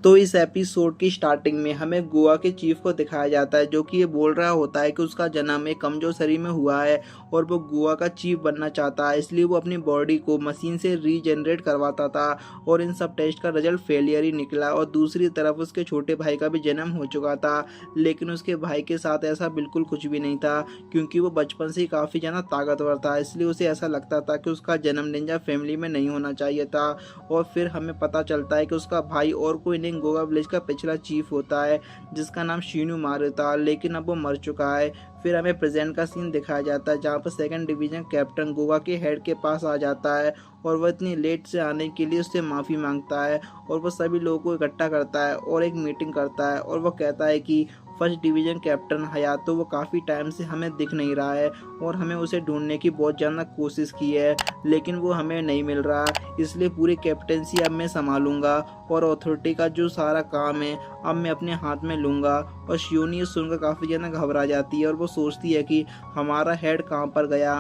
तो इस एपिसोड की स्टार्टिंग में हमें गोवा के चीफ को दिखाया जाता है, जो कि ये बोल रहा होता है कि उसका जन्म एक कमजोर शरीर में हुआ है और वो गोवा का चीफ बनना चाहता है। इसलिए वो अपनी बॉडी को मशीन से रीजनरेट करवाता था और इन सब टेस्ट का रिजल्ट फेलियर ही निकला। और दूसरी तरफ उसके छोटे भाई का भी जन्म हो चुका था, लेकिन उसके भाई के साथ ऐसा बिल्कुल कुछ भी नहीं था, क्योंकि वो बचपन से ही काफ़ी ज़्यादा ताकतवर था। इसलिए उसे ऐसा लगता था कि उसका जन्म निंजा फैमिली में नहीं होना चाहिए था। और फिर हमें पता चलता है कि उसका भाई और कोई नहीं, गोवा विलेज का पिछला चीफ होता है, जिसका नाम शीनू मारू था, लेकिन अब वो मर चुका है। फिर हमें प्रेजेंट का सीन दिखाया जाता है, जहाँ पर सेकंड डिवीजन कैप्टन गोवा के हेड के पास आ जाता है और वह इतनी लेट से आने के लिए उससे माफ़ी मांगता है। और वह सभी लोगों को इकट्ठा करता है और एक मीटिंग करता है और वह कहता है कि फर्स्ट डिवीजन कैप्टन हयातो वो काफ़ी टाइम से हमें दिख नहीं रहा है और हमें उसे ढूंढने की बहुत ज़्यादा कोशिश की है, लेकिन वो हमें नहीं मिल रहा। इसलिए पूरी कैप्टनसी अब मैं संभालूंगा और अथॉरिटी का जो सारा काम है अब मैं अपने हाथ में लूँगा। और शियोनी ये सुनकर काफ़ी ज़्यादा घबरा जाती है और वो सोचती है कि हमारा हेड कहाँ पर गया।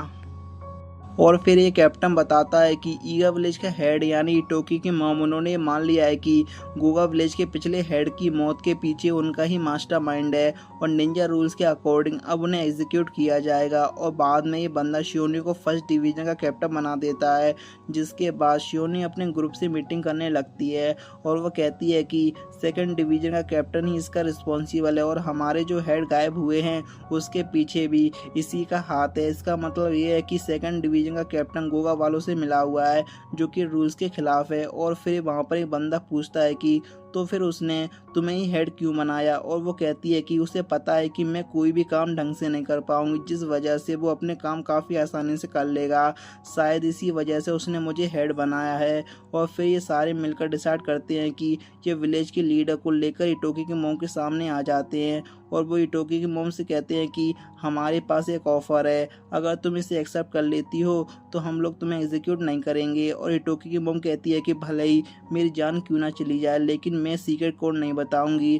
और फिर ये कैप्टन बताता है कि ईगा विलेज का हेड यानी इटोकी की मॉम उन्होंने मान लिया है कि गोवा विलेज के पिछले हेड की मौत के पीछे उनका ही मास्टरमाइंड है और निंजा रूल्स के अकॉर्डिंग अब उन्हें एग्जीक्यूट किया जाएगा। और बाद में ये बंदा शियोनी को फर्स्ट डिवीजन का कैप्टन बना देता है, जिसके बाद शियोनी अपने ग्रुप से मीटिंग करने लगती है और वो कहती है कि सेकेंड डिवीजन का कैप्टन ही इसका रिस्पॉन्सिबल है और हमारे जो हेड गायब हुए हैं उसके पीछे भी इसी का हाथ है। इसका मतलब ये है कि सेकेंड डिवीजन का कैप्टन गोवा वालों से मिला हुआ है, जो कि रूल्स के खिलाफ है। और फिर वहां पर एक बंदा पूछता है कि तो फिर उसने तुम्हें ही हेड क्यों बनाया। और वो कहती है कि उसे पता है कि मैं कोई भी काम ढंग से नहीं कर पाऊंगी, जिस वजह से वो अपने काम काफ़ी आसानी से कर लेगा। शायद इसी वजह से उसने मुझे हेड बनाया है। और फिर ये सारे मिलकर डिसाइड करते हैं कि ये विलेज के लीडर को लेकर इटोकी की मोम के सामने आ जाते हैं और वो इटोकी की मोम से कहते हैं कि हमारे पास एक ऑफ़र है, अगर तुम इसे एक्सेप्ट कर लेती हो तो हम लोग तुम्हें एग्जीक्यूट नहीं करेंगे। और इटोकी की मोम कहती है कि भले ही मेरी जान क्यों ना चली जाए, लेकिन मैं सीक्रेट कोड नहीं बताऊंगी।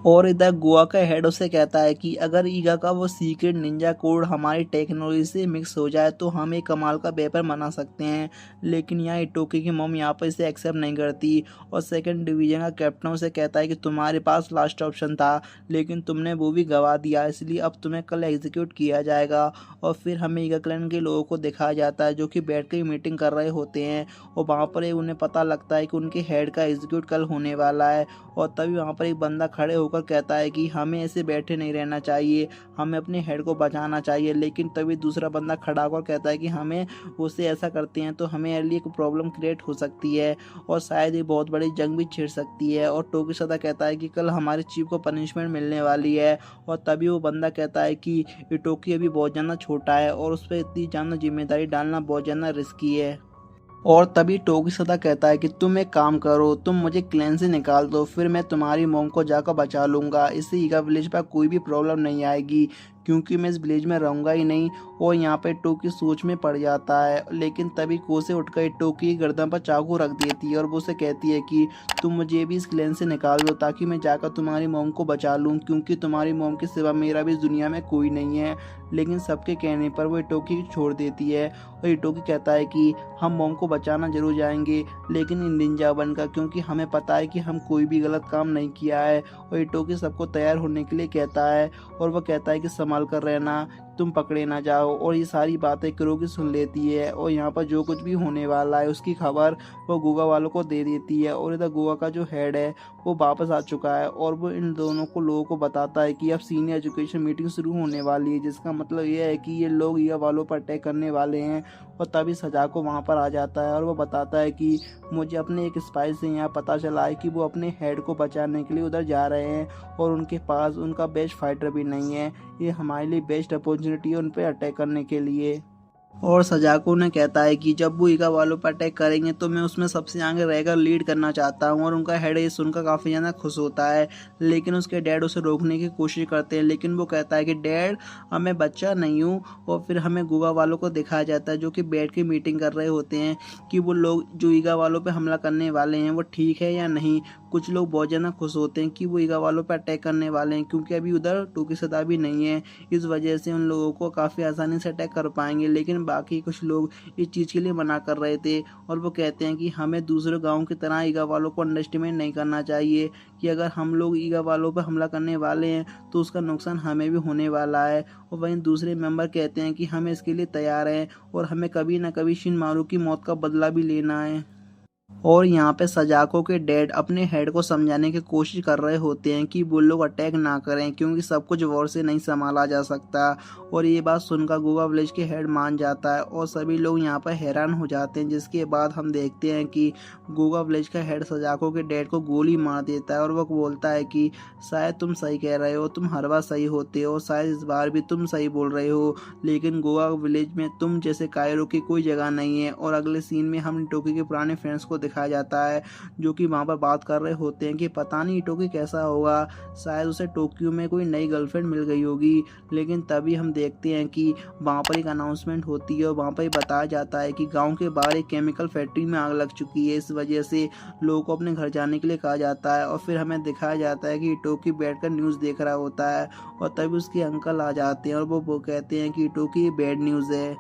और इधर गोवा का हेड उसे कहता है कि अगर ईगा का वो सीक्रेट निंजा कोड हमारी टेक्नोलॉजी से मिक्स हो जाए तो हम एक कमाल का वेपन बना सकते हैं। लेकिन यहाँ इटोकी की मम यहाँ पर इसे एक्सेप्ट नहीं करती और सेकंड डिवीजन का कैप्टन उसे कहता है कि तुम्हारे पास लास्ट ऑप्शन था, लेकिन तुमने वो भी गवा दिया, इसलिए अब तुम्हें कल एग्जीक्यूट किया जाएगा। और फिर हमें ईगा क्लैन के लोगों को दिखाया जाता है, जो कि बैठ कर मीटिंग कर रहे होते हैं और वहाँ पर उन्हें पता लगता है कि उनके हेड का एग्जीक्यूट कल होने वाला है। और तभी वहाँ पर एक बंदा खड़े होकर कहता है कि हमें ऐसे बैठे नहीं रहना चाहिए, हमें अपने हेड को बचाना चाहिए। लेकिन तभी दूसरा बंदा खड़ा होकर कहता है कि हमें उससे ऐसा करते हैं तो हमें लिए एक प्रॉब्लम क्रिएट हो सकती है और शायद ये बहुत बड़ी जंग भी छिड़ सकती है। और टोकी सदा कहता है कि कल हमारे चीफ को पनिशमेंट मिलने वाली है। और तभी वो बंदा कहता है कि इटोकी अभी बहुत ज़्यादा छोटा है और उस पर इतनी ज़्यादा जिम्मेदारी डालना बहुत ज़्यादा रिस्की है। और तभी टोगी सदा कहता है कि तुम एक काम करो, तुम मुझे क्लैन से निकाल दो, फिर मैं तुम्हारी मोम को जाकर बचा लूँगा। इससे ईगा विलेज पर कोई भी प्रॉब्लम नहीं आएगी, क्योंकि मैं इस विलेज में रहूँगा ही नहीं। और यहाँ पे टोकी सोच में पड़ जाता है, लेकिन तभी कोसे उठकर टोकी की गर्दन पर चाकू रख देती है और वो उसे कहती है कि तुम मुझे भी इस क्लैन से निकाल दो ताकि मैं जाकर तुम्हारी मोम को बचा लूँ, क्योंकि तुम्हारी मोम के सिवा मेरा भी इस दुनिया में कोई नहीं है। लेकिन सबके कहने पर वो इटोकी छोड़ देती है और इटोकी कहता है कि हम मोम को बचाना जरूर जाएंगे, लेकिन निंजा बनकर, क्योंकि हमें पता है कि हम कोई भी गलत काम नहीं किया है। और इटोकी सबको तैयार होने के लिए कहता है और वह कहता है कि संभाल कर रहना, तुम पकड़े ना जाओ। और ये सारी बातें क्रोगी सुन लेती है और यहाँ पर जो कुछ भी होने वाला है उसकी खबर वो गोवा वालों को दे देती है। और इधर गोवा का जो हेड है वो वापस आ चुका है और वो इन दोनों को लोगों को बताता है कि अब सीनियर एजुकेशन मीटिंग शुरू होने वाली है, जिसका मतलब ये है कि ये लोग ईगा वालों पर अटैक करने वाले हैं। और तभी सजाको वहाँ पर आ जाता है और वो बताता है कि मुझे अपने एक स्पाई से यहाँ पता चला है कि वो अपने हेड को बचाने के लिए उधर जा रहे हैं और उनके पास उनका बेस्ट फाइटर भी नहीं है। ये हमारे लिए बेस्ट अपॉर्चुनिटी है उन पर अटैक करने के लिए। और सजाको ने कहता है कि जब वो ईगा वालों पर अटैक करेंगे तो मैं उसमें सबसे आगे रहकर लीड करना चाहता हूँ। और उनका हेड ये सुनकर काफ़ी ज़्यादा खुश होता है, लेकिन उसके डैड उसे रोकने की कोशिश करते हैं। लेकिन वो कहता है कि डैड अब मैं बच्चा नहीं हूँ। और फिर हमें गोवा वालों को दिखाया जाता है, जो कि बैठ के मीटिंग कर रहे होते हैं कि वो लोग जो ईगा वालों पर हमला करने वाले हैं वो ठीक है या नहीं। कुछ लोग बहुत ज़्यादा खुश होते हैं कि वो ईगा वालों पर अटैक करने वाले हैं, क्योंकि अभी उधर टोकिसदा भी नहीं है। इस वजह से उन लोगों को काफ़ी आसानी से अटैक कर पाएंगे। लेकिन बाकी कुछ लोग इस चीज़ के लिए मना कर रहे थे और वो कहते हैं कि हमें दूसरे गाँव की तरह ईगा वालों को अंडरस्टिमेट नहीं करना चाहिए, कि अगर हम लोग ईगा वालों पर हमला करने वाले हैं तो उसका नुकसान हमें भी होने वाला है। और वहीं दूसरे मेंबर कहते हैं कि हम इसके लिए तैयार हैं और हमें कभी ना कभी शिनमारू की मौत का बदला भी लेना है। और यहाँ पे सजाको के डैड अपने हेड को समझाने की कोशिश कर रहे होते हैं कि वो लोग अटैक ना करें, क्योंकि सब कुछ वॉर से नहीं संभाला जा सकता। और ये बात सुनकर गोवा विलेज के हेड मान जाता है और सभी लोग यहाँ पर हैरान हो जाते हैं। जिसके बाद हम देखते हैं कि गोवा विलेज का हेड सजाको के डैड को गोली मार देता है और वो बोलता है कि शायद तुम सही कह रहे हो, तुम हर बार सही होते हो, शायद इस बार भी तुम सही बोल रहे हो, लेकिन गोवा विलेज में तुम जैसे कायरो की कोई जगह नहीं है। और अगले सीन में हम टोकी के पुराने फ्रेंड्स को दिखाया जाता है, जो कि वहाँ पर बात कर रहे होते हैं कि पता नहीं टोकी कैसा होगा, शायद उसे टोक्यो में कोई नई गर्लफ्रेंड मिल गई होगी। लेकिन तभी हम देखते हैं कि वहाँ पर एक अनाउंसमेंट होती है और वहाँ पर बताया जाता है कि गांव के बाहर एक केमिकल फैक्ट्री में आग लग चुकी है। इस वजह से लोगों को अपने घर जाने के लिए कहा जाता है। और फिर हमें दिखाया जाता है कि टोकी बैठकर न्यूज़ देख रहा होता है और तभी उसके अंकल आ जाते हैं और वो कहते हैं कि टोकी बैड न्यूज़ है।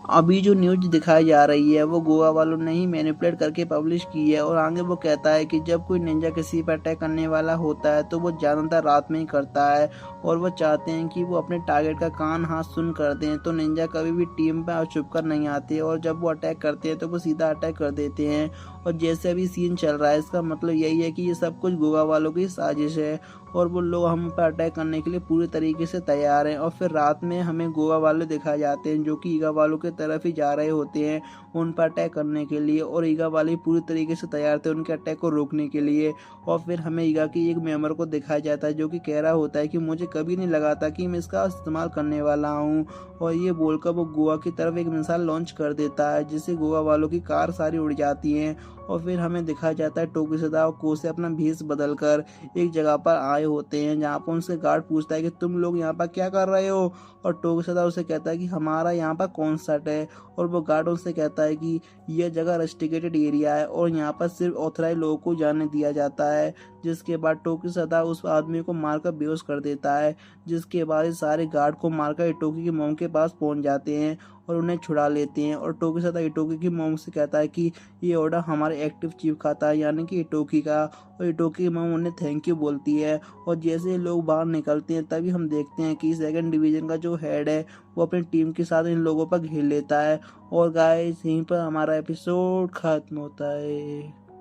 अभी जो न्यूज दिखाई जा रही है वो गोवा वालों ने ही मैनिपुलेट करके पब्लिश की है। और आगे वो कहता है कि जब कोई निंजा किसी पर अटैक करने वाला होता है तो वो ज़्यादातर रात में ही करता है और वो चाहते हैं कि वो अपने टारगेट का कान हाथ सुन कर दें। तो निंजा कभी भी टीम पर छुप कर नहीं आते और जब वो अटैक करते हैं तो वो सीधा अटैक कर देते हैं। और जैसे अभी सीन चल रहा है इसका मतलब यही है कि ये सब कुछ गोवा वालों की साजिश है और वो लोग हम पर अटैक करने के लिए पूरी तरीके से तैयार हैं। और फिर रात में हमें गोवा वाले दिखाए जाते हैं जो कि ईगा वालों की तरफ ही जा रहे होते हैं उन पर अटैक करने के लिए। और ईगा वाले पूरी तरीके से तैयार थे उनके अटैक को रोकने के लिए। और फिर हमें ईगा की एक मेंबर को दिखाया जाता है जो कि कह रहा होता है कि मुझे कभी नहीं लगा था कि मैं इसका इस्तेमाल करने वाला हूँ। और ये बोलकर वो गोवा की तरफ एक मिसाइल लॉन्च कर देता है जिससे गोवा वालों की कार सारी उड़ जाती हैं। और फिर हमें दिखाया जाता है टोकिसदा और कोसे अपना भेष बदलकर एक जगह पर आए होते हैं जहाँ पर उनसे गार्ड पूछता है कि तुम लोग यहाँ पर क्या कर रहे हो। और टोकिसदा उसे कहता है कि हमारा यहाँ पर कॉन्सर्ट है। और वो गार्ड उनसे कहता है कि यह जगह रेस्ट्रिक्टेड एरिया है और यहाँ पर सिर्फ ऑथराइज लोगों को जाने दिया जाता है। जिसके बाद टोकिसदा उस आदमी को मारकर बेहोश कर देता है। जिसके बाद ये सारे गार्ड को मारकर इटोकी की मोम के पास पहुंच जाते हैं और उन्हें छुड़ा लेते हैं। और टोकिसदा इटोकी की मोम से कहता है कि ये ऑर्डर हमारे एक्टिव चीफ का था, यानी कि इटोकी का। और इटोकी की मोम उन्हें थैंक यू बोलती है। और जैसे लोग बाहर निकलते हैं तभी हम देखते हैं कि सेकंड डिवीजन का जो हेड है वो अपनी टीम के साथ इन लोगों पर घेर लेता है। और गाइस यहीं पर हमारा एपिसोड खत्म होता है।